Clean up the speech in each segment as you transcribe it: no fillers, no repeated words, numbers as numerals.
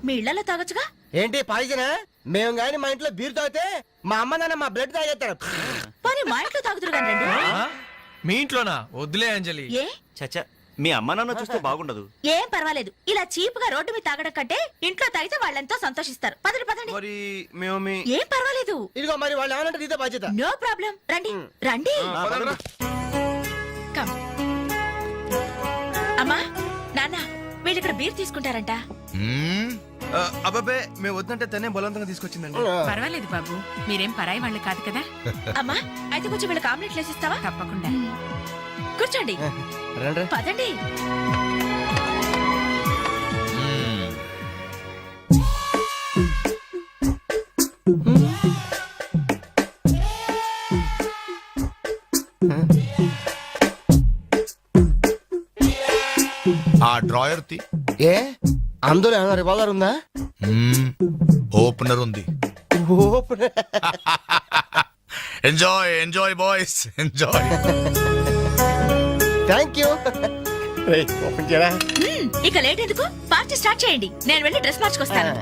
మీ ఇళ్లలో తాగొచ్చుగా. ఏంటి పాయిజనా? మేము గాని మా ఇంట్లో బీర్ తాగితే మా అమ్మ నాన్న మా బ్లడ్ తాగేస్తారు. పోనీ మా ఇంట్లో తాగుతురు కానీ రండి. మీ ఇంట్లోనా? వద్దులే అంజలి. ఏ చచ్చా, మీ అమ్మ నాన్న చూస్తే బాగుండదు. ఏం పర్వాలేదు. ఇలా చీప్ గా రోడ్డు మీద తాగడం కంటే ఇంట్లో తాగితే వాళ్ళెంతో సంతోషిస్తారు. పదండి పదండి. మరి మేము ఏం పర్వాలేదు. ఇదిగో మరి వాళ్ళు ఏమనంటే ఇదే బాధ్యత. No problem. రండి రండి. కమ్. అమ్మా నాన్న వీళ్ళు ఇక్కడ బీర్ తీసుకుంటారంట. అబ్బాబే మేము వద్దంటే తనే బలవంతంగా తీసుకొచ్చిందండి. పర్వాలేదు బాబు, మీరేం పరాయి వాళ్ళు కాదు కదా. అమ్మా అయితే కొంచెం వీళ్ళకి ఆమ్లెట్లు వేసిస్తావా? తప్పకుండా. కూర్చోండి. రండి. పదండి. ఆ డ్రాయర్ తి ఏ అందులో ఏమైనా రివాల్వర్ ఉందా? ఓపెనర్ ఉంది. Enjoy enjoy boys enjoy. Thank you. Open చేయరా. ఇక లేట్ ఎందుకు, పార్టీ స్టార్ట్ చేయండి. నేను వెళ్ళి డ్రెస్ మార్చుకొస్తాను.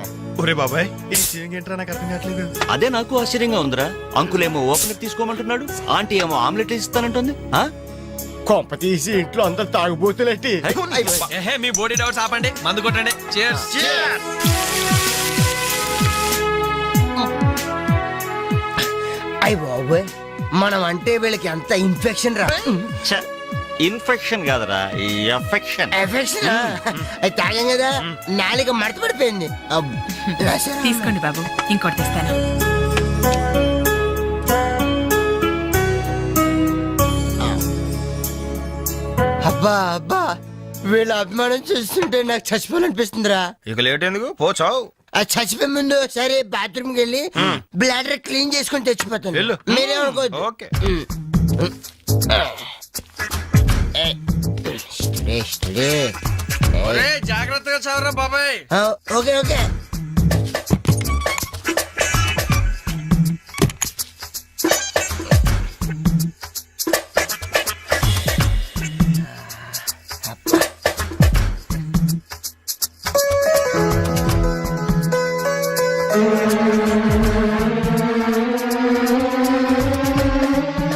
ఒరే బాబాయ్ ఈ సీన్ ఏంట్రా నాకు అర్థం కావట్లేదు. అదే నాకు ఆశ్చర్యంగా ఉందిరా. అంకుల్ ఏమో ఓపెనర్ తీసుకోమంటున్నాడు, ఆంటీ ఏమో ఆమ్లెట్ ఇస్తానంటుంది. కొంప తీసి ఇంట్లో అందరు తాగుబోతులేంటి? మీ బాడీ డౌట్స్ ఆపండి, మందు కొట్టండి. Cheers. అయ్య బాబోయ్, మనం అంటే వీళ్ళకి ఎంత ఇన్ఫెక్షన్ రా. ఇన్ఫెక్షన్ కాదురా, ఎఫెక్షన్. ఎఫెక్షన్ అది తాగాం కదా, నాలుక మడత పడిపోయింది. తీసుకోండి బాబు, ఇంకోటి తెస్తాను. అబ్బా అబ్బా, వీళ్ళ అభిమానం చూస్తుంటే నాకు చచ్చిపోవాలనిపిస్తుందిరా. ఇక లేట్ ఎందుకు, పోచావు. ఆ చచ్చిపోయే ముందు సరే బాత్రూమ్ కి వెళ్ళి బ్లాడర్ క్లీన్ చేసుకుని తెచ్చిపోతాను. వెళ్ళు. మీరేమనుకోవద్దు. ఓకే. జాగ్రత్తగా చదవరా బాబాయ్. Okay okay.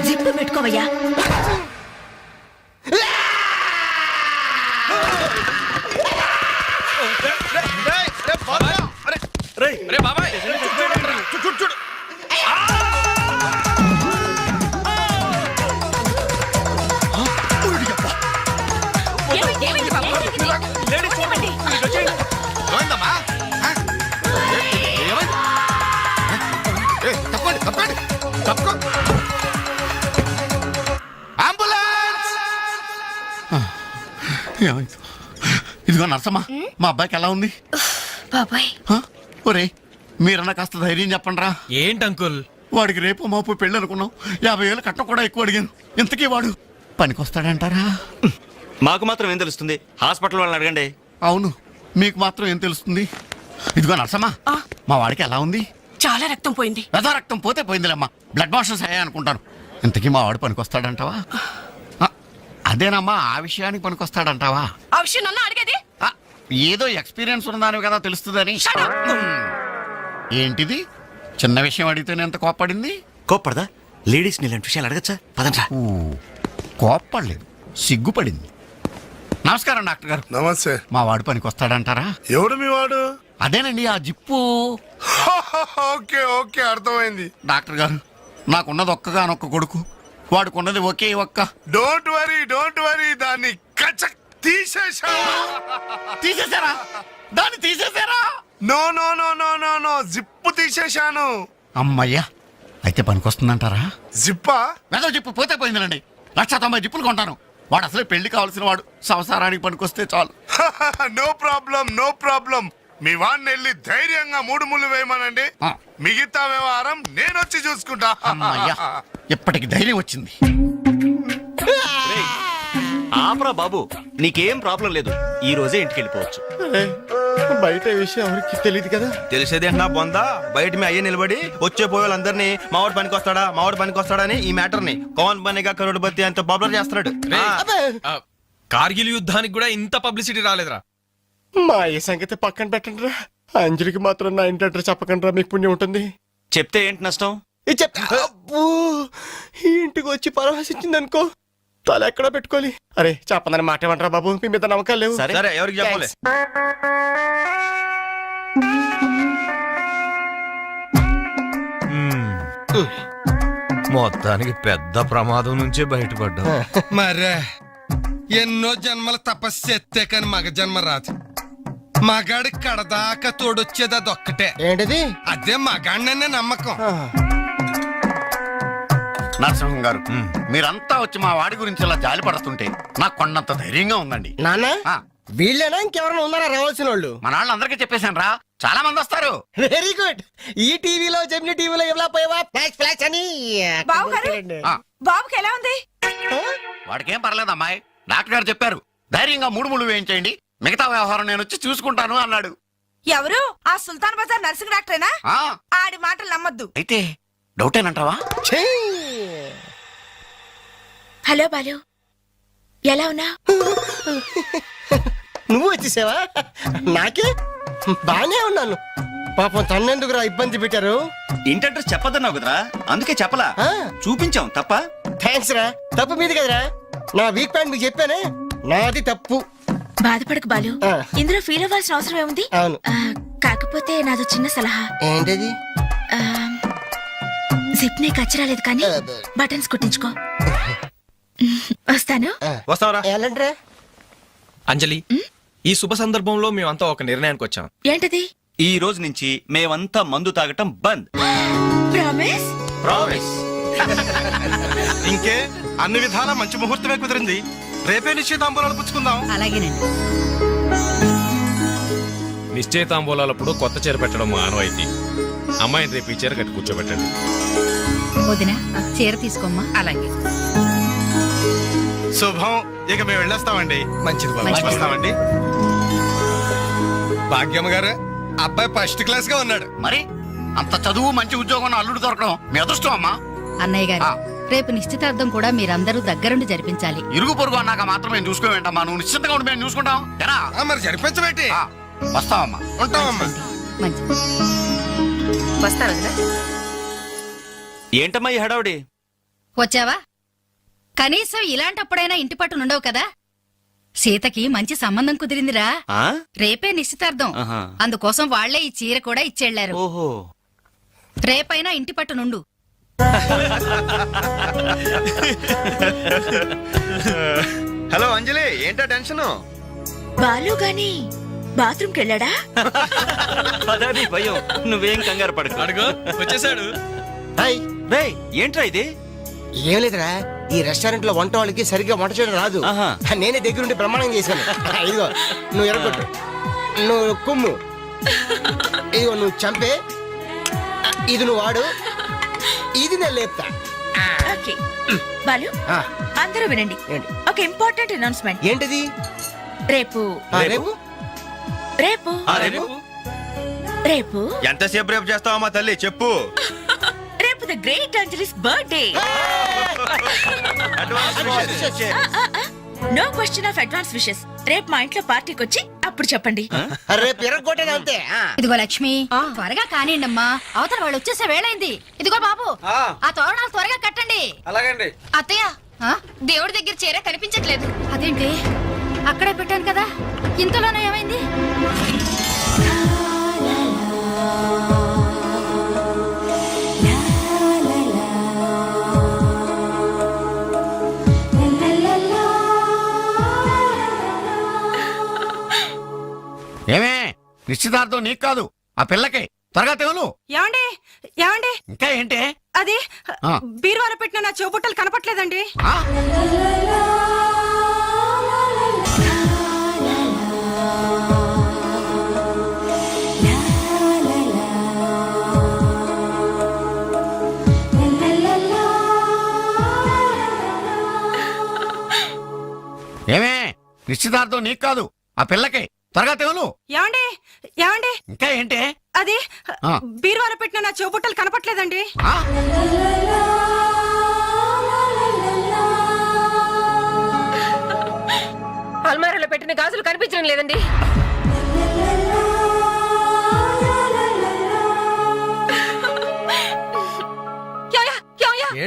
జిప్పు పెట్టుకోవయ్యా. రే బాబాయ్ చూడు చూడు. ఏమైంది బాబు? ఏమైంది? ఇదిగో నర్సమ్మా, మా అబ్బాయికి ఎలా ఉంది? బాబాయ్ ఒరే మీరన్నా కాస్త ధైర్యం చెప్పండి రా. ఏంటి అంకుల్? వాడికి రేపు మాపు పెళ్ళి అనుకున్నాం, 50,000 కట్ట కూడా ఎక్కువ అడిగాను. ఇంతకీ వాడు పనికొస్తాడంటారా? మాకు మాత్రం ఏం తెలుస్తుంది, హాస్పిటల్ వాళ్ళని అడగండి. అవును, మీకు మాత్రం ఏం తెలుస్తుంది? ఇదిగో నర్సమ్మా, మా వాడికి ఎలా ఉంది? చాలా రక్తం పోయింది. రథ రక్తం పోతే పోయిందిలేమ్మా, బ్లడ్ వాషెస్ అయ్యాయి అనుకుంటాను. ఇంతకీ మా వాడు పనికొస్తాడంటావా? అదేనమ్మా, ఆ విషయానికి పనికొస్తాడంటావా? ఆ విషయం నన్ను అడిగేది? ఏదో ఎక్స్పీరియన్స్ ఉన్నదాని కదా తెలుస్తుందని. ఏంటిది చిన్న విషయం అడిగితేనే ఎంత కోప్పడింది? కోప్పడదా? లేడీస్ ఇలాంటి విషయాలు అడగచ్చా? పదండ్రా. కోప్పడలేదు, సిగ్గుపడింది. నమస్కారం డాక్టర్ గారు. నమస్తే. మా వాడు పనికొస్తాడంటారా? ఎవడు మీ వాడు? అదేనండి ఆ జిప్పు. ఓకే ఓకే, అర్థమైంది. డాక్టర్ గారు, నాకున్నది ఒక్కగానొక్క కొడుకు, వాడుకున్నది ఒకే ఒక్క. డోంట్ వరీ, దాన్ని కచక్ తీసేశా. తీసేశారా? దాన్ని తీసేశారా? No no no no no no, zip తీసేశాను. అమ్మయ్యా, అయితే పనికొస్తుందంటారా? జిప్పా? ఏదో జిప్పు పోతే పోయిందండి. 190 జిప్పులు కొంటాను. వాడు అసలే పెళ్లి కావాల్సిన వాడు, సంసారానికి పనికొస్తే చాలు. No problem. మీ వాడిని వెళ్ళి ధైర్యంగా 3 ముళ్ళు వేయమనండి. మిగతా వ్యవహారం నేనొచ్చి చూసుకుంటా. అమ్మయ్యా, ఇప్పటికి ధైర్యం వచ్చింది. ఆపరా బాబు, నీకేం ప్రాబ్లం లేదు. ఈ రోజే ఇంటికి వెళ్ళిపోవచ్చు. బయట విషయం ఎవరికి తెలియదు కదా. తెలిసేది నా బొందా. బయట మీ అయ్యే నిలబడి వచ్చే పోయేవాళ్ళందరినీ మావాడు పనికొస్తాడా అని ఈ మ్యాటర్ ని కౌన్ బనేగా కరోడ్పతి అంత పాపులర్ చేస్తున్నాడు. కార్గిల్ యుద్ధానికి కూడా ఇంత పబ్లిసిటీ రాలేదురా. మా ఈ సంగతి పక్కన పెట్టండి రా. అంజలికి మాత్రం నా ఇంటి అడ్రస్ చెప్పకుండా మీకు పుణ్యం ఉంటుంది. చెప్తే ఏంటి నష్టం? ఇది చెప్తా. అబ్బో, ఈ ఇంటికి వచ్చి పరామర్శించింది అనుకో, తల ఎక్కడ పెట్టుకోవాలి. అరే చెప్పందని మాట ఏమంటారా బాబు, మీ మీద నమ్మకాలు లేవు. సరే సరే ఎవరికి చెప్పాలి? మొత్తానికి పెద్ద ప్రమాదం నుంచే బయటపడ్డా. మరే ఎన్నో జన్మల తపస్సు ఎత్తే కాని మగ జన్మ రాదు. మగాడి కడదాకా తోడొచ్చేది అదొక్కటే. ఏంటిది? అదే మగాడిననే నమ్మకం. నరసింహం గారు, మీరంతా వచ్చి మా వాడి గురించి ఇలా జాలి పడుతుంటే నాకు కొండంత ధైర్యంగా ఉందండి. నాన్న ఆ, వీళ్ళేనా ఇంకెవరైనా ఉన్నారా రావాల్సిన వాళ్ళు? మన వాళ్ళందరికీ చెప్పేశాను రా, చాలా మంది వస్తారు. Very good. ఈ టీవీలో జెమిని టీవీలో ఎవలా పోయావా ఫ్లాష్ ఫ్లాష్ అని బావగారు? ఆ, బాబుకి ఎలా ఉంది? వాడికేం పర్లేదు అమ్మాయి, డాక్టర్ గారు చెప్పారు ధైర్యంగా 3 ముళ్ళు వేయించేయండి, మిగతా వ్యవహారం నేను వచ్చి చూసుకుంటాను అన్నాడు. ఎవరు? ఆ సుల్తాన్ బజార్ నర్సింగ్ డాక్టరేనా? ఆ, ఆడి మాటలు నమ్మద్దు. అయితే డౌటేనంటావా? హలో బాలు, ఎలా ఉన్నా? నువ్వు వచ్చేసావా? నాకే బానే ఉన్నాను. పాపం తన్నెందుకురా ఇబ్బంది పెట్టారు? ఇంటి అడ్రస్ చెప్పదన్నావు కదరా, అందుకే చెప్పలా. ఆ. చూపించాం తప్ప. థ్యాంక్స్ రా. తప్పు మీది కదరా. నా వీక్ పాయింట్ మీకు చెప్పానే, నాది తప్పు. బాధపడకు బాలు, ఆ. ఇందులో ఫీల్ అవ్వాల్సిన అవసరం ఏముంది? అవును. కాకపోతే నాదో చిన్న సలహా. ఏంటది? జిప్ నీ కచ్చరాలేదు కానీ బటన్స్ కుట్టించుకో. వస్తాను. వస్తావరా? ఎలాంటిరా? అంజలి, ఈ శుభ సందర్భంలో మేమంతా ఒక నిర్ణయానికి వచ్చాం. ఏంటది? ఈ రోజు నుంచి మేమంతా మందు తాగటం బంద్. ప్రామిస్? ప్రామిస్. ఇంకే అన్ని విధాలా మంచి ముహూర్తమే కుదిరింది. రేపే నిశ్చితాంబూలాలు పుచ్చుకుందాం. అలాగేనండి. నిశ్చయితాంబూలాలప్పుడు కొత్త చీర పెట్టడం ఆనవాయితీ. అమ్మాయిని రేపు ఈ చీర కట్టి కూర్చోబెట్టండి. వదిన, చీర తీసుకోమ్మా. అలాగే. శుభం. ఇక మేము వెళ్ళొస్తామండి. మంచిది బాబు. వస్తామండి. భాగ్యమ్మ గారు, అబ్బాయి ఫస్ట్ క్లాస్ గా ఉన్నాడు. మరి అంత చదువు మంచి ఉద్యోగం అల్లుడు దొరకడం మీ అదృష్టం అమ్మా. అన్నయ్య గారు, ఆ. రేపు నిశ్చితార్థం కూడా మీరందరూ దగ్గరుండి జరిపించాలి. ఇరుగు పొరుగు అన్నాక మాత్రం మేము చూసుకోవేంటమ్మా, నువ్వు నిశ్చింతగా ఉండి మేము చూసుకుంటాం. ఎరా? ఆ, మరి జరిపించబెట్టి ఆ, వస్తావమ్మా. ఉంటామమ్మా. మంచిది. వస్తారు వదినా. ఏంటమ్మా ఈ హడావుడి? వచ్చావా? కనీసం ఇలాంటప్పుడైనా ఇంటి పట్టు నుండవు కదా. సీతకి మంచి సంబంధం కుదిరిందిరా. ఆ? రేపే నిశ్చితార్థం. ఆహా. అందుకోసం వాళ్లే ఈ చీర కూడా ఇచ్చెళ్లారు. ఓహో. రేపైనా ఇంటి పట్టు నుండు. హలో అంజలి, ఏంటా టెన్షన్? బాలు గాని బాత్రూమ్ కెళ్ళాడా? పదాది భయం, నువ్వేం కంగారు పడకు. అడుగు వచ్చేసాడు. హాయ్. రేయ్, ఏంట్రా ఇది? ఏం లేదురా, ఈ రెస్టారెంట్ లో వంట వాళ్ళకి సరిగ్గా వంట చేయడం రాదు. ఆహా. నేనే దగ్గరుండి ప్రమాణం చేశాను. ఇదిగో నువ్వు ఎరగొట్టు, నువ్వు కుమ్ము, ఇదిగో నువ్వు చంపే, ఇది నువ్వు వాడు, ఇది నేను లేపుతా. ఓకే బాలు, ఆ, అందరూ వినండి. ఏంటి? ఒక ఇంపార్టెంట్ అనౌన్స్మెంట్. ఏంటిది? రేపు రేపు రేపు ఆ, రేపు రేపు ఎంతసేపు రేపు చేస్తావమ్మా తల్లి, చెప్పు. రేపు the great Anjali's birthday. No question of advance wishes. రేపు మా ఇంట్లో పార్టీకి వచ్చి అప్పుడు చెప్పండి. రేపు ఎరగొట్టేది అంతే. ఇదిగో లక్ష్మి, త్వరగా కానివ్వండమ్మా, అవతల వాళ్ళు వచ్చేసే వేళైంది. ఇదిగో బాబు, ఆ తోరణాలు త్వరగా కట్టండి. అలాగండి. అత్తయ్య, దేవుడి దగ్గర చీర కనిపించట్లేదు. అదేంటి? అక్కడే పెట్టాను కదా, ఇంతలోనే ఏమైంది? ఏమే, నిశ్చితార్థం నీకు కాదు ఆ పిల్లకే. త్వరగా తెలు. ఏమండి ఏమండి, ఇంకా ఏంటి? అది ఆ. బీరువాలో పెట్టిన నా చెవుబుట్టలు కనపట్లేదండి. ఆ? ఏమే, నిశ్చితార్థం నీకు కాదు ఆ పిల్లకే. త్వరగా తెలు. ఏమండి ఏమండి, ఇంకా ఏంటి? అది ఆ. బీరువాలో పెట్టిన నా చెవుబుట్టలు కనపట్లేదండి. ఆ? అల్మారాలో పెట్టిన గాజులు కనిపించడం లేదండి.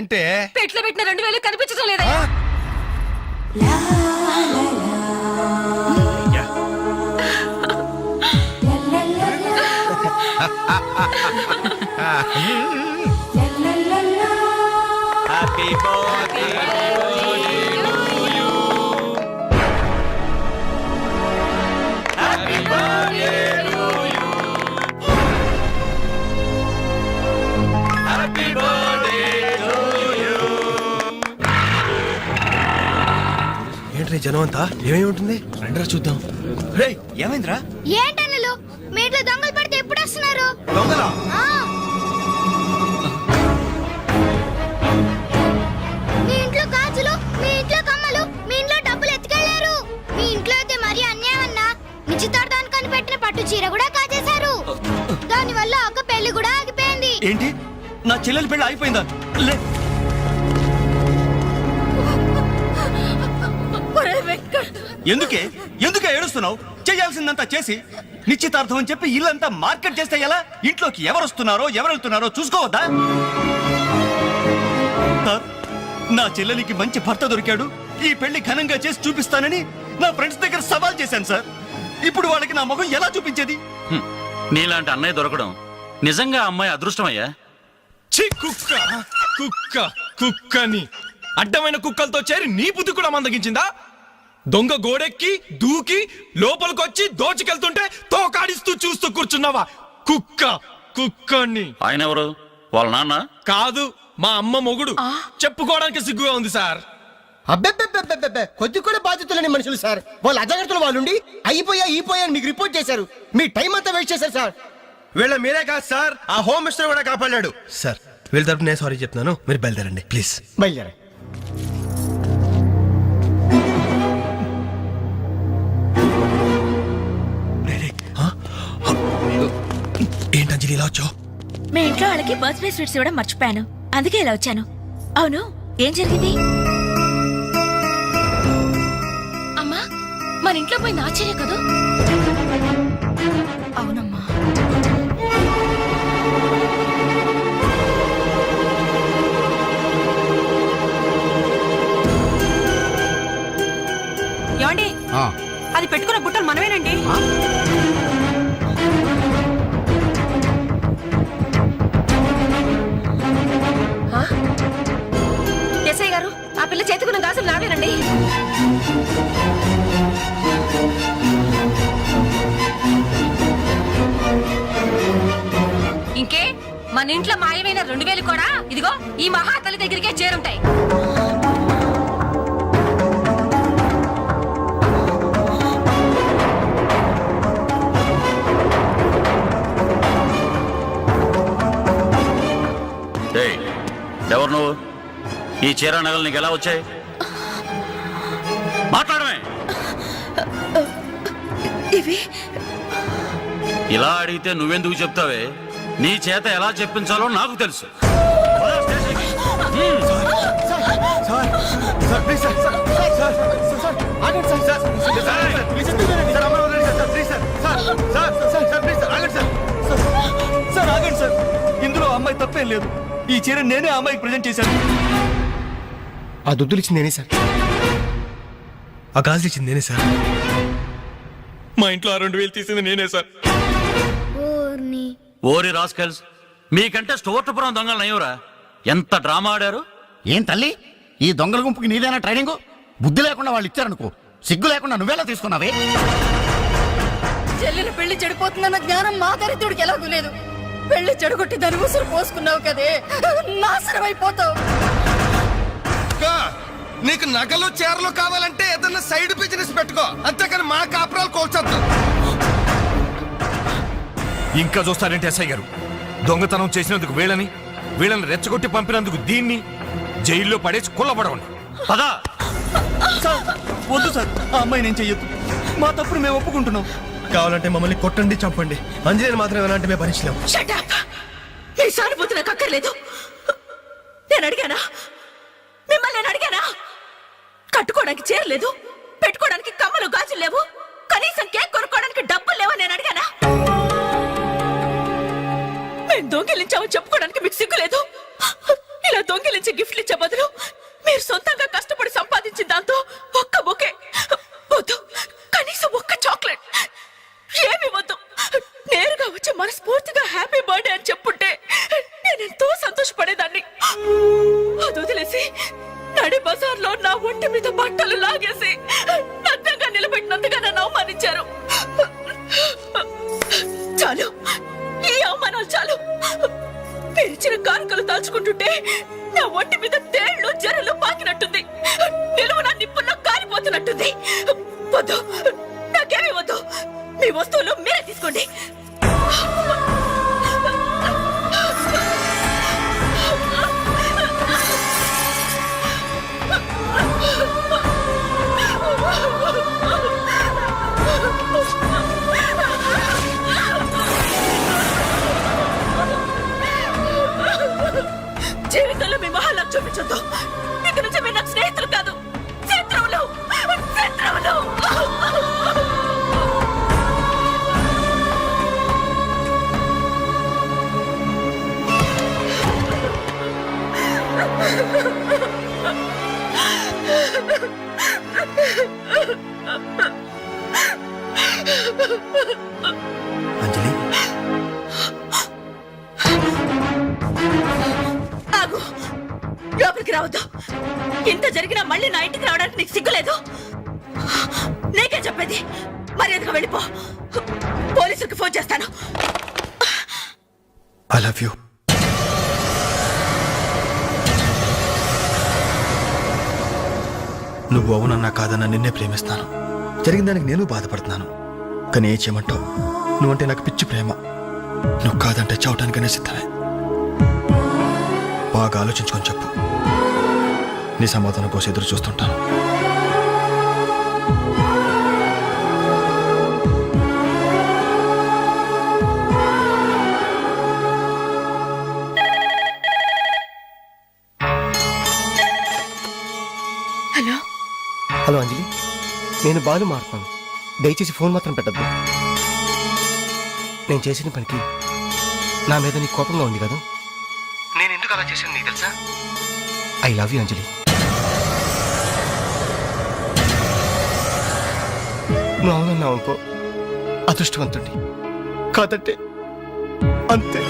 ఏంటే పెట్లో పెట్టిన 2000 కనిపించడం లేదా? హ్యాపీ బర్త్డే ఏంట్రీ జనం అంతా ఏమేమి ఉంటుంది రండిరా చూద్దాం. రేయ్ ఏమైందిరా? ఏంటన్నలు మీ ఇంట్లో దొంగలు పడితే ఎప్పుడు వస్తున్నారు? దొంగలా? మీ ఇంట్లో గాజులు, మీ ఇంట్లో కమ్మలు, మీ ఇంట్లో డబ్బులు ఎత్తుకెళ్లారు. మీ ఇంట్లో అయితే మరీ అన్యాయం అన్నా. నిశ్చితార్థానికి పెట్టిన పట్టు చీర కూడా కాజేశారు. దానివల్ల ఒక పెళ్లి కూడా ఆగిపోయింది. ఏంటి నా చెల్లెలి పెళ్లి ఆగిపోయిందా? లే ఎందుకే ఏడుస్తున్నావు? చేయాల్సిందంతా చేసి నిశ్చితార్థం అని చెప్పి ఇల్లంతా మార్కెట్ చేస్తే ఎలా? ఇంట్లోకి ఎవరు వస్తున్నారో ఎవరు వెళ్తున్నారో చూసుకోవద్దా? సార్, నా చెల్లెలికి మంచి భర్త దొరికాడు, ఈ పెళ్లి ఘనంగా చేసి చూపిస్తానని నా ఫ్రెండ్స్ దగ్గర సవాల్ చేశాను సార్. ఇప్పుడు వాళ్ళకి నా ముఖం ఎలా చూపించేది? నీలాంటి అన్నయ్య దొరకడం నిజంగా అమ్మాయి అదృష్టమయ్యా. ఛీ, కుక్క కుక్క కుక్కని అడ్డమైన కుక్కలతో చేరి నీ బుద్ధి కూడా మందగించిందా? దొంగ గోడెక్కి దూకి లోపలికొచ్చి దోచుకెళ్తుంటే తోకాడిస్తూ చూస్తూ కూర్చున్నావా? కుక్క కుక్కని. ఆయన ఎవరు? వాళ్ళ నాన్న? కాదు, మా అమ్మ మొగుడు. చెప్పుకోవడానికి సిగ్గుగా ఉంది సార్. అబ్బెబ్బెబ్బెబ్బెబ్బె కొద్ది కూడా బాధ్యతలేని మనుషులు సార్. వాళ్ళ అజాగ్రత్తలు వాళ్ళుండి అయిపోయా మీకు రిపోర్ట్ చేశారు. మీ టైం అంతా వేస్ట్ చేశారు సార్. వీళ్ళ మీరే కాదు సార్, ఆ హోమ్ మినిస్టర్ కూడా కాపాడాడు సార్. వీళ్ళ తరపు నేను సారీ చెప్తున్నాను, మీరు బయలుదేరండి ప్లీజ్. బయలుదేరా. ఏంటి అంజలి ఇలా వచ్చావు? మీ ఇంట్లో వాళ్ళకి బర్త్డే స్వీట్స్ ఇవ్వడం మర్చిపోయాను, అందుకే ఇలా వచ్చాను. అవును, ఏం జరిగింది? అమ్మా, మన ఇంట్లో పోయింది ఆశ్చర్య కదా? అవునమ్మా. ఏమండి, అది పెట్టుకున్న బుట్టలు మనమేనండి. ఎస్ఐ గారు, ఆ పిల్ల చేతుకున్న గాజులు నావేనండి. ఇంకే, మన ఇంట్లో మాయమైన 2000 కూడా ఇదిగో ఈ మహాతల్లి దగ్గరికే చేరుంటాయి. ఎవరు నువ్వు? ఈ చీర నగలు నీకు ఎలా వచ్చాయి? మాట్లాడమే. ఇవి ఇలా అడిగితే నువ్వెందుకు చెప్తావే? నీ చేత ఎలా చెప్పించాలో నాకు తెలుసు. ఇందులో అమ్మాయి తప్పేం లేదు. ఈ చీర నేనే అమ్మాయికి ప్రజెంట్ చేశాను. ఆ దుద్దులు ఇచ్చింది నేనే సార్, ఆ గాజులు ఇచ్చింది నేనే సార్, మా ఇంట్లో ఆ 2000 తీసింది నేనే సార్. ఓరి రాస్కల్స్, మీకంటే స్టోర్టపురం దొంగలు నయ్యవరా? ఎంత డ్రామా ఆడారు. ఏం తల్లి, ఈ దొంగల గుంపుకి నీదేనా ట్రైనింగ్? బుద్ధి లేకుండా వాళ్ళు ఇచ్చారనుకో, సిగ్గు లేకుండా నువ్వేలా తీసుకున్నావే? చెల్లెల పెళ్లి చెడిపోతుందన్న జ్ఞానం మా దరిద్రుడికి ఎలాగూ లేదు. పెళ్లి చెడగొట్టి దాని ఉసురు పోసుకున్నావు కదే, నాశనం అయిపోతావు. నీకు నగలు చీరలు కావాలంటే ఏదన్నా సైడ్ బిజినెస్ పెట్టుకో, అంతేకాని మా కాపురాలు కోల్చొద్దు. ఇంకా చూస్తారంటే ఎస్ఐ గారు, దొంగతనం చేసినందుకు వీళ్ళని రెచ్చగొట్టి పంపినందుకు దీన్ని జైల్లో పడేసి కుల్లబడవండి. పదా సార్, వద్దు సార్, ఆ అమ్మాయి నేను చెయ్యొద్దు. మా తప్పును మేము ఒప్పుకుంటున్నాం. కావాలంటే మమ్మల్ని కొట్టండి, చంపండి, అంజలిని మాత్రం ఎలాంటి మేము భరించలేము. నీ సానుభూతి నాకు అక్కర్లేదు. నేను అడిగానా? మిమ్మల్ని నేను అడిగానా? కట్టుకోవడానికి చీర లేదు, పెట్టుకోవడానికి కమ్మలు గాజులు లేవు, కనీసం కేక్ కొనుక్కోవడానికి డబ్బులు లేవని నేను అడిగానా? మేము దొంగిలించామని చెప్పుకోవడానికి మీకు సిగ్గు లేదు. ఇలా దొంగిలించి గిఫ్ట్లు ఇచ్చే బదులు మీరు సొంతంగా కష్టపడి సంపాదించిన దాంతో ఒక్క బొకే వద్దు, కనీసం ఒక్క చాక్లెట్ ఏమి వద్దు, నేరుగా వచ్చి మనస్ఫూర్తిగా హ్యాపీ బర్త్డే అని చెప్పుంటే నేనెంతో సంతోషపడేదాన్ని. అది వదిలేసి నడి బజార్లో నా ఒంటి మీద బట్టలు లాగేసి నగ్నంగా నిలబెట్టినందుగా నన్ను అవమానించారు. చాలు, ఈ అవమానాలు చాలు. తెరిచిన కానుకలు దాచుకుంటుంటే నా ఒంటి మీద తేళ్లు జరలు పాకినట్టుంది, నిలువున నిప్పుల్లో కాలిపోతున్నట్టుంది. వద్దు, నాకేమీ వద్దు, మీ వస్తువులు మీరే తీసుకోండి. జీవితంలో మీ మహాలకు చూపించొద్దు. ఇక నుంచి మీరు నాకు స్నేహితులు కాదు, శత్రువులు. శత్రువులు. అంజలి, ఆగు, లోపలికి రావద్దు. ఇంత జరిగినా మళ్ళీ నా ఇంటికి రావడానికి నీకు సిగ్గులేదు? నీకే చెప్పేది, మర్యాదగా వెళ్ళిపో. పోలీసులకు ఫోన్ చేస్తాను. I love you. నువ్వు అవునన్నా కాదన్నా నిన్నే ప్రేమిస్తాను. జరిగిన దానికి నేను బాధపడుతున్నాను, కానీ ఏం చేయమంటావు? నువ్వంటే నాకు పిచ్చి ప్రేమ. నువ్వు కాదంటే చావటానికనే సిద్ధమే. బాగా ఆలోచించుకొని చెప్పు. నీ సమాధానం కోసం ఎదురు చూస్తుంటాను. హలో హలో అంజలి, నేను బాలు మారుతాను. దయచేసి ఫోన్ మాత్రం పెట్టద్దు. నేను చేసిన పనికి నా మీద నీకు కోపంగా ఉంది కదా? నేను ఎందుకు అలా చేశాను నీకు తెలుసా? ఐ లవ్ యూ అంజలి. నువ్వు అవునన్నావు అనుకో, అదృష్టవంతుడి. కాదంటే అంతే.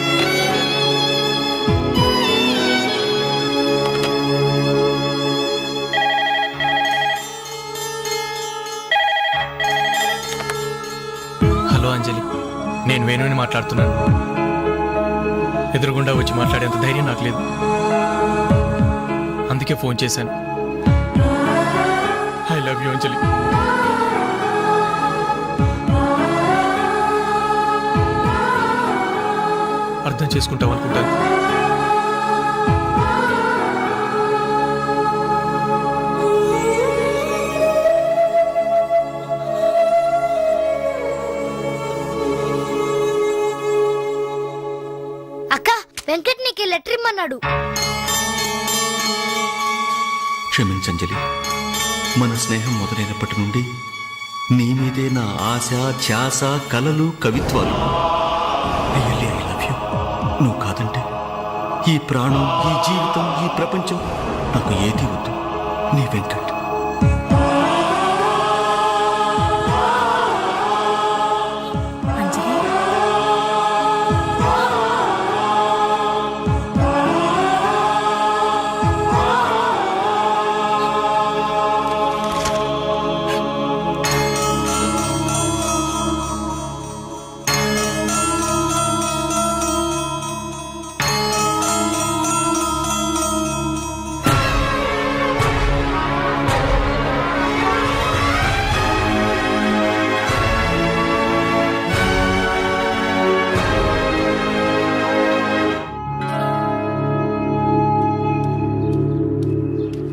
హలో అంజలి, నేను వేణుని మాట్లాడుతున్నాను. ఎదురుగుండా వచ్చి మాట్లాడేంత ధైర్యం నాకు లేదు, అందుకే ఫోన్ చేశాను. ఐ లవ్ యూ అంజలి. అర్థం చేసుకుంటావు అనుకుంటాను. అక్క, వెంకట్ నీకు లెటర్ ఇమ్మన్నాడు. క్షమించంజలి, మన స్నేహం మొదలైనప్పటి నుండి నీ మీదే నా ఆశ, ధ్యాస, కలలు, కవిత్వాలు. Really I love you. నువ్వు కాదంటే ఈ ప్రాణం, ఈ జీవితం, ఈ ప్రపంచం నాకు ఏది వద్దు. నీ వెంకట్. అంజలి,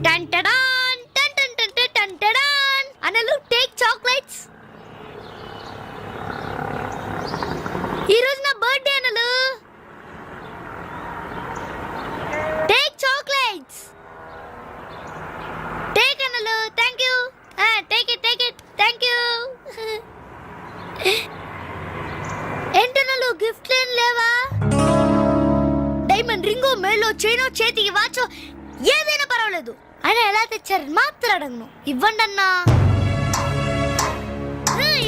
టంటడాన్, టంటంటంట, టంటడాన్. అనలు, టేక్ చాక్లెట్స్. ఈ రోజు నా బర్త్డే అనలు. Take chocolates. టేక్ అనలు. Thank you. Take it, take it. Thank you. ఏంటనలు, గిఫ్ట్ ఏం లేవా? డైమండ్ డైమండ్ రింగో మేలో చైనో చేతికి వాచో ఏదైనా పర్వాలేదు. ఆయన ఎలా తెచ్చారని మాత్రం అడగను. ఇవ్వండి అన్నా.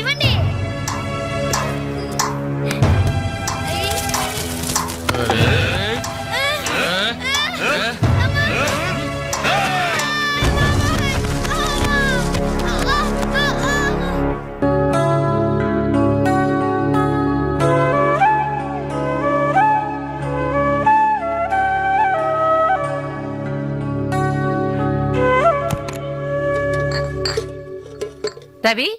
ఇవ్వండి. రవి,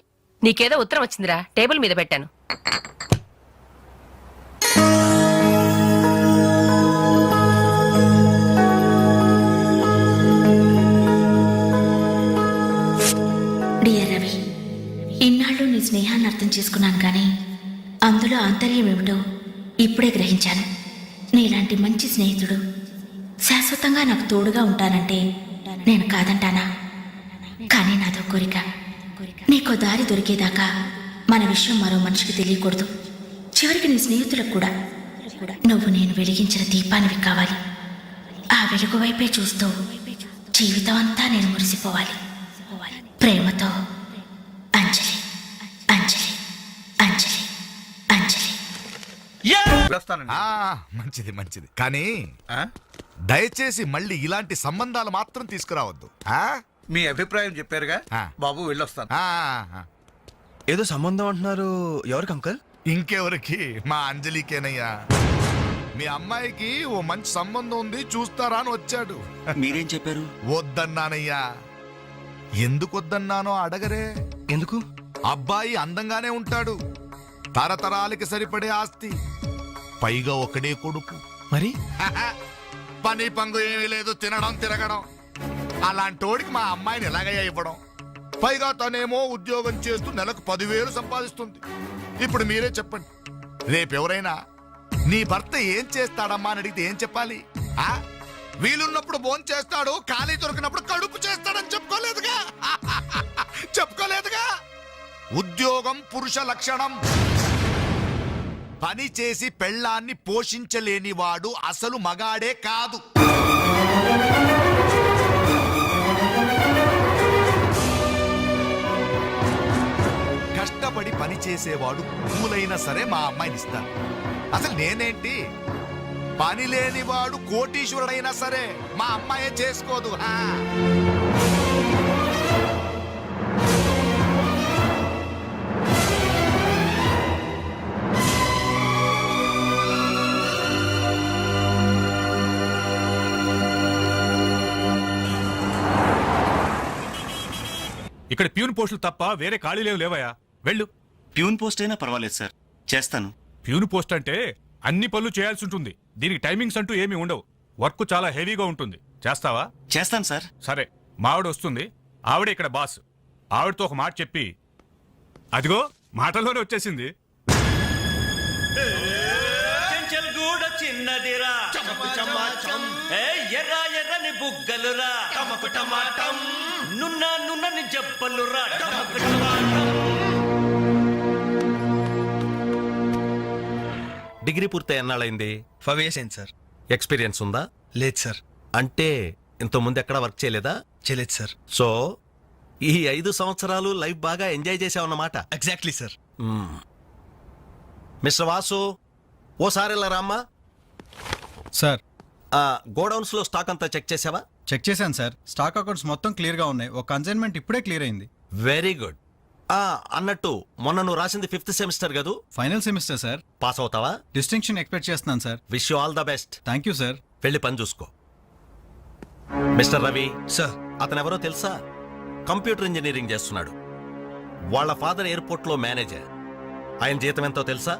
నీకేదో ఉత్తరం వచ్చిందిరా, టేబుల్ మీద పెట్టాను. డియర్ రవి, ఇన్నాళ్ళు నీ స్నేహాన్ని అర్థం చేసుకున్నాను కానీ అందులో ఆంతర్యం ఏమిటో ఇప్పుడే గ్రహించాను. నీలాంటి మంచి స్నేహితుడు శాశ్వతంగా నాకు తోడుగా ఉంటానంటే నేను కాదంటానా? కానీ నాదో కోరిక, నీకో దారి దొరికేదాకా మన విషయం మరో మనిషికి తెలియకూడదు. చివరికి నీ స్నేహితులకు కూడా నువ్వు నేను వెలిగించిన దీపానివి కావాలి. ఆ వెలుగు వైపే చూస్తూ జీవితం అంతా నేను మురిసిపోవాలి. ప్రేమతో అంజలి, అంజలి, అంజలి, అంజలి. మంచిది మంచిది, కానీ దయచేసి మళ్ళీ ఇలాంటి సంబంధాలు మాత్రం తీసుకురావద్దు. మీ అభిప్రాయం చెప్పారుగా బాబు, వెళ్ళొస్తాను. ఏదో సంబంధం అంటున్నారు, ఎవరికి అంకల్? ఇంకెవరికి? మా అంజలికేనయ్యా. మీ అమ్మాయికి ఓ మంచి సంబంధం ఉంది, చూస్తారా అని వచ్చాడు. మీరేం చెప్పారు? వద్దన్నానయ్యా. ఎందుకు వద్దన్నానో అడగరే. ఎందుకు? అబ్బాయి అందంగానే ఉంటాడు, తరతరాలకి సరిపడే ఆస్తి, పైగా ఒకడే కొడుకు. మరి పని పంగు ఏమీ లేదు, తినడం తిరగడం. అలాంటోడికి మా అమ్మాయిని ఎలాగయ్యా ఇవ్వడం? పైగా తనేమో ఉద్యోగం చేస్తూ నెలకు 10,000 సంపాదిస్తుంది. ఇప్పుడు మీరే చెప్పండి, రేపెవరైనా నీ భర్త ఏం చేస్తాడమ్మా అని అడిగితే ఏం చెప్పాలి? వీలున్నప్పుడు భోజనం చేస్తాడు, ఖాళీ దొరికినప్పుడు కడుపు చేస్తాడని చెప్పుకోలేదుగా. చెప్పుకోలేదుగా. ఉద్యోగం పురుష లక్షణం. పని చేసి పెళ్ళాన్ని పోషించలేనివాడు అసలు మగాడే కాదు. కష్టపడి పని చేసేవాడు పూలైనా సరే మా అమ్మాయిని ఇస్తాను. అసలు నేనేంటి, పని లేనివాడు కోటీశ్వరుడైనా సరే మా అమ్మాయే చేసుకోదు. ఇక్కడ ప్యూన్ పోస్టులు తప్ప వేరే ఖాళీలేవు లేవయా, వెళ్ళు. ప్యూన్ పోస్ట్ అయినా పర్వాలేదు సార్, చేస్తాను. ప్యూన్ పోస్ట్ అంటే అన్ని పనులు చేయాల్సి ఉంటుంది. దీనికి టైమింగ్స్ అంటూ ఏమీ ఉండవు. వర్క్ చాలా హెవీగా ఉంటుంది. చేస్తావా? చేస్తాను సార్. సరే, మావిడ వస్తుంది, ఆవిడ ఇక్కడ బాస్. ఆవిడతో ఒక మాట చెప్పి, అదిగో మాటల్లోనే వచ్చేసింది. చిన్నదిరా ఎర్ర ఎర్రని బుగ్గలురా, నున్న నున్నని జబ్బలురా. డిగ్రీ పూర్తి ఎన్నాళ్ళైంది? 5 years అయింది సార్. ఎక్స్పీరియన్స్ ఉందా? లేదు సార్. అంటే ఇంతకుముందు ఎక్కడా వర్క్ చేయలేదా? చేయలేదు సార్. సో ఈ 5 సంవత్సరాలు లైఫ్ బాగా ఎంజాయ్ చేసావన్నమాట. Exactly sir. మిస్టర్ వాసు, ఓసారి ఇలా రామ్మా. సార్, గోడౌన్స్ లో స్టాక్ అంతా చెక్ చేసావా? చెక్ చేశాను సార్. స్టాక్ అకౌంట్స్ మొత్తం క్లియర్ గా ఉన్నాయి. ఒక కన్సైన్మెంట్ ఇప్పుడే క్లియర్ అయింది. Very good. అన్నట్టు మొన్న నువ్వు రాసింది 5th సెమిస్టర్ కదూ? Final semester sir. పాస్ అవుతావా? డిస్టింక్షన్ ఎక్స్పెక్ట్ చేస్తున్నాను sir. Wish you all the best. Thank you sir. వెళ్ళి పని చూసుకో. Mister Ravi sir. అతను ఎవరో తెలుసా? కంప్యూటర్ ఇంజనీరింగ్ చేస్తున్నాడు. వాళ్ళ ఫాదర్ ఎయిర్పోర్ట్ లో మేనేజర్. ఆయన జీతం ఎంతో తెలుసా?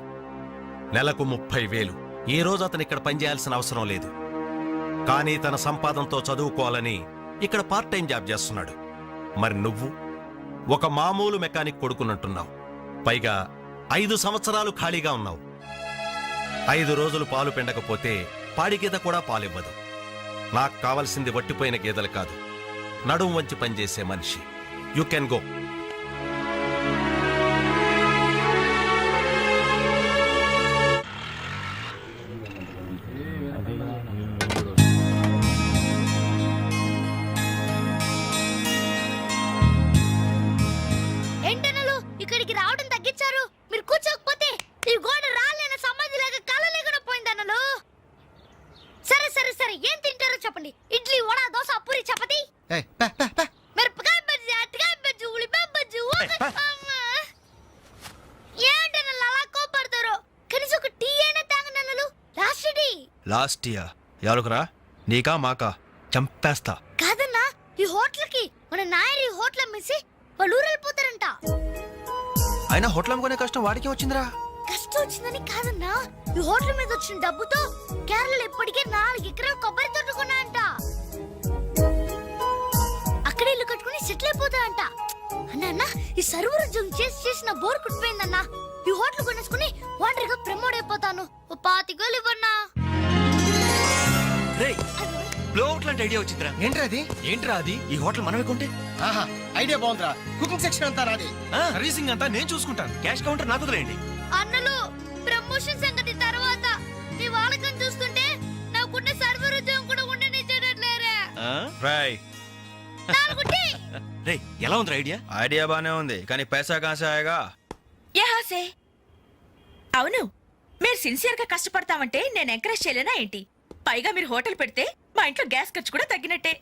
నెలకు 30,000. ఈ రోజు అతను ఇక్కడ పనిచేయాల్సిన అవసరం లేదు, కానీ తన సంపాదనతో చదువుకోవాలని ఇక్కడ పార్ట్ టైం జాబ్ చేస్తున్నాడు. మరి నువ్వు ఒక మామూలు మెకానిక్ కొడుకునంటున్నావు. పైగా 5 సంవత్సరాలు ఖాళీగా ఉన్నావు. 5 రోజులు పాలు పిండకపోతే పాడి గీత కూడా పాలివ్వదు. నాకు కావలసింది వట్టిపోయిన గీదలు కాదు, నడుం వంచి పనిచేసే మనిషి. You can go. Last year ఎవరుకురా నీకా మాకా చంపేస్తా. కాదన్నా, ఈ హోటల్ కి మన నాయర్ ఈ హోటల్ అమ్మేసి వాళ్ళు ఊరు వెళ్ళిపోతారంట. అయినా హోటల్ అమ్ముకునే కష్టం వాడికి వచ్చిందిరా. కష్టం వచ్చిందని కాదన్నా, ఈ హోటల్ మీద వచ్చిన డబ్బుతో కేరళలో ఇప్పటికే 4 ఎకరాలు కొబ్బరి తోట కొన్నాయంట. అక్కడే ఇల్లు కట్టుకుని సెటిల్ అయిపోతాయంట. అన్న ఈ సర్వర్ ఉద్యోగం చేసి నా బోర్ కుట్టిపోయిందన్నా. ఈ హోటల్ కొనేసుకుని వాటర్ గా ప్రమోట్ అయిపోతాను. ఓ 25 వేలు ఇవ్వన్నా. బ్లో అవుట్ లాంటి ఐడియా వచ్చిందిరా. ఏంట్రా అది? ఈ హోటల్ మనమే కొంటే ఆహా, ఐడియా బాగుందిరా. కుకింగ్ సెక్షన్ అంతా నాది. సర్వీసింగ్ అంతా నేను చూసుకుంటాను. క్యాష్ కౌంటర్ నాకు వదిలేయండి. అన్నలు ప్రమోషన్ సంగతి తర్వాత మీ వాళ్ళకం చూస్తుంటే నాకున్న సర్వర్ ఉద్యోగం కూడా ఉండనిచ్చేటట్లేరే. రాయ్ రే ఎలా ఉంది ఐడియా? ఐడియా బానే ఉంది కానీ పైసా కాసాయగా. యహాసే అవును, మీరు సిన్సియర్ గా కష్టపడతామంటే నేను ఎంకరేజ్ చేయలేనా ఏంటి? పైగా మీరు హోటల్ పెడితే మా ఇంట్లో గ్యాస్ ఖర్చు కూడా తగ్గినట్టే.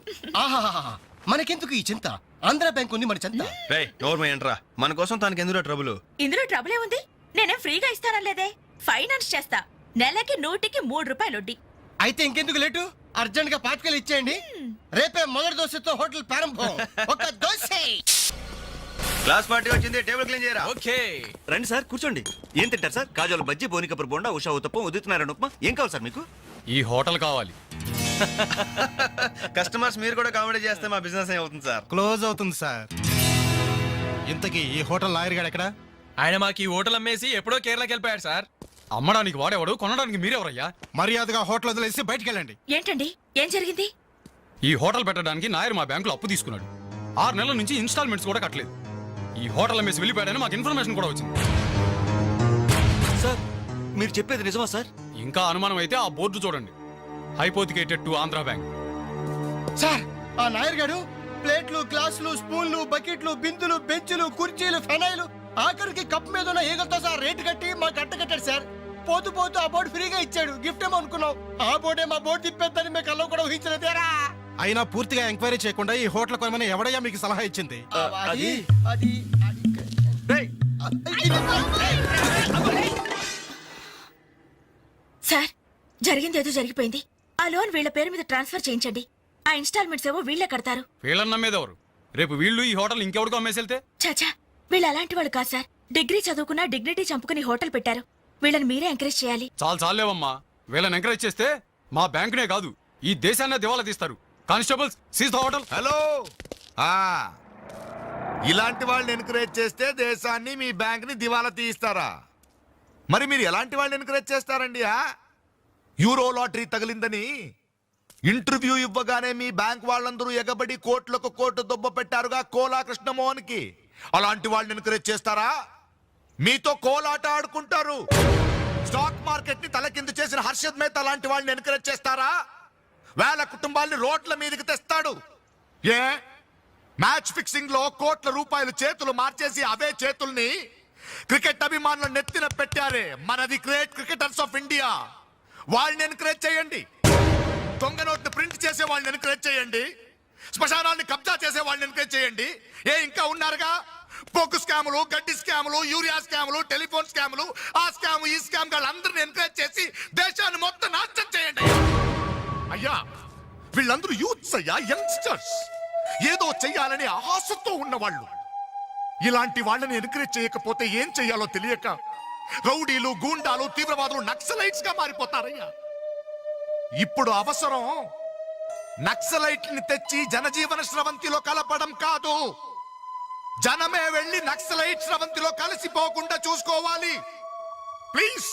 ఆహాహా, మనకెందుకు ఈ చింత? ఆంధ్ర బ్యాంక్ ఉంది మన చింత. రే నోర్మ ఏంట్రా, మన కోసం తనకి ఎందులో ట్రబుల్? ఇందులో ట్రబుల్ ఏముంది? నేనేం ఫ్రీగా ఇస్తానలేదే, ఫైనాన్స్ చేస్తా. నెలకి 100కి 3 రూపాయలు వడ్డీ. అయితే ఇంకెందుకు లేటు, అర్జెంట్ గా 25 ఇచ్చేయండి. రేపే మొదటి దోశతో హోటల్ ప్రారంభం. ఒక దోశ. క్లాస్ పార్టీ వచ్చింది, టేబుల్ క్లీన్ చేయరా. ఓకే రండి సార్ కూర్చోండి. ఏం తింటారు సార్? కాజోల బజ్జీ, బోనికపూర్ బోండా, ఉషా ఉత్తప్పం, ఉదితనారాయణ ఉప్మా. ఏం కావాలి సార్ మీకు? ఈ హోటల్ కావాలి. కస్టమర్స్ మీరు కూడా కామెడీ చేస్తే మా బిజినెస్ అవుతుంది సార్. క్లోజ్ అవుతుంది సార్. ఇంతకీ ఈ హోటల్ లాయర్ గారు ఎక్కడ? ఆయన మాకు ఈ హోటల్ అమ్మేసి ఎప్పుడో కేరళకి వెళ్ళిపోయాడు సార్. అమ్మడానికి వాడేవాడు, కొనడానికి మీరెవరయ్యా? మర్యాదగా హోటల్ వదిలేసి బయటికి వెళ్ళండి. ఏంటండి, ఏం జరిగింది? ఈ హోటల్ పెట్టడానికి నాయర్ మా బ్యాంకులో అప్పు తీసుకున్నాడు. 6 నెలల నుంచి ఇన్స్టాల్మెంట్స్ కూడా కట్టలేదు. ఈ హోటల్ అమ్మేసి వెళ్ళిపోయాడని మాకు ఇన్ఫర్మేషన్ కూడా వచ్చింది. సార్ మీరు చెప్పేది నిజమా సార్? ఇంకా అనుమానం అయితే ఆ బోర్డు చూడండి, hypothecated to Andhra bank. Sir, ఆ నాయర్ గారు ప్లేట్లు, గ్లాసులు, స్పూన్లు, బకెట్లు, బిందులు, బెంచులు, కుర్చీలు, ఫెనాయిలు, ఆఖరికి కప్ మీద ఉన్న ఈగలతో సార్ రేటు కట్టి మాకు కట్టకట్టాడు సార్. పోతూ పోతూ ఆ బోర్డు ఫ్రీగా ఇచ్చాడు. గిఫ్ట్ ఏమో అనుకున్నాం. ఆ బోర్డే మా బోర్డు తిప్పేద్దని మీకు అల్లో కూడా ఊహించలేదేరా. అయినా పూర్తిగా ఎంక్వైరీ చేయకుండా ఈ హోటల్ కొనమని ఎవడయ్యా మీకు సలహా ఇచ్చింది? అది అది సార్, జరిగిందేదో జరిగిపోయింది. ఆ లోన్ వీళ్ళ పేరు మీద ట్రాన్స్ఫర్ చేయించండి. ఆ ఇన్స్టాల్మెంట్స్ ఏవో వీళ్ళే కడతారు. వీళ్ళన్న మీద ఎవరు? రేపు వీళ్ళు ఈ హోటల్ ఇంకెవరికో అమ్మేసి వెళ్తే? చాచా, వీళ్ళు అలాంటి వాళ్ళు కాదు సార్. డిగ్రీ చదువుకున్నా డిగ్నిటీ చంపుకుని హోటల్ పెట్టారు. వీళ్ళని మీరే ఎంకరేజ్ చేయాలి. చాలేవమ్మా. వీళ్ళని ఎంకరేజ్ చేస్తే మా బ్యాంకునే కాదు ఈ దేశాన్నే దివాలా తీస్తారు. Constables, seize the hotel. Hello, ఇలాంటి వాళ్ళని ఎంకరేజ్ చేస్తే దేశాన్ని, మీ బ్యాంక్ ని దివాలా తీయిస్తారా? మరి మీరు ఎలాంటి వాళ్ళని ఎంకరేజ్ చేస్తారండి? యూరో లాటరీ తగిలిందని ఇంటర్వ్యూ ఇవ్వగానే మీ బ్యాంక్ వాళ్ళందరూ ఎగబడి కోట్లకు కోట్లు దొబ్బ పెట్టారుగా కోలా కృష్ణమోహన్ కి. అలాంటి వాళ్ళని ఎంకరేజ్ చేస్తారా? మీతో కోలాట ఆడుకుంటారు. స్టాక్ మార్కెట్ ని తలకిందు చేసిన హర్షద్ మేహతా లాంటి వాళ్ళని ఎంకరేజ్ చేస్తారా? వేల కుటుంబాల్ని రోడ్ల మీదకి తెస్తాడు. ఏ మ్యాచ్ ఫిక్సింగ్ లో కోట్ల రూపాయలు చేతులు మార్చేసి అవే చేతుల్ని క్రికెట్ అభిమానుల నెత్తిన పెట్టారే మనది గ్రేట్ క్రికెటర్స్ ఆఫ్ ఇండియా. వాళ్ళని ఎంకరేజ్ చేయండి. దొంగ నోట్ని ప్రింట్ చేసే వాళ్ళని ఎంకరేజ్ చేయండి. శ్మశానాన్ని కబ్జా చేసే వాళ్ళని ఎంకరేజ్ చేయండి. ఇంకా ఉన్నారుగా పొగ్గు స్కాములు, గడ్డి స్కాములు, యూరియా స్కాములు, టెలిఫోన్ స్కాములు, ఆ స్కామ్ ఈ స్కామ్ వాళ్ళందరినీ ఎంకరేజ్ చేసి దేశాన్ని మొత్తం నాశనం చేయండి. అయ్యా, వీళ్ళందరూ యూత్స్ అయ్యా, యంగ్స్టర్స్, ఏదో చెయ్యాలని ఆశతో ఉన్నవాళ్ళు. ఇలాంటి వాళ్ళని ఎంకరేజ్ చేయకపోతే ఏం చెయ్యాలో తెలియక రౌడీలు, గూండాలు, తీవ్రవాదులు, నక్సలైట్స్ గా మారిపోతారయ్యా. ఇప్పుడు అవసరం నక్సలైట్ని తెచ్చి జనజీవన స్రవంతిలో కలపడం కాదు, జనమే వెళ్ళి నక్సలైట్ స్రవంతిలో కలిసిపోకుండా చూసుకోవాలి. ప్లీజ్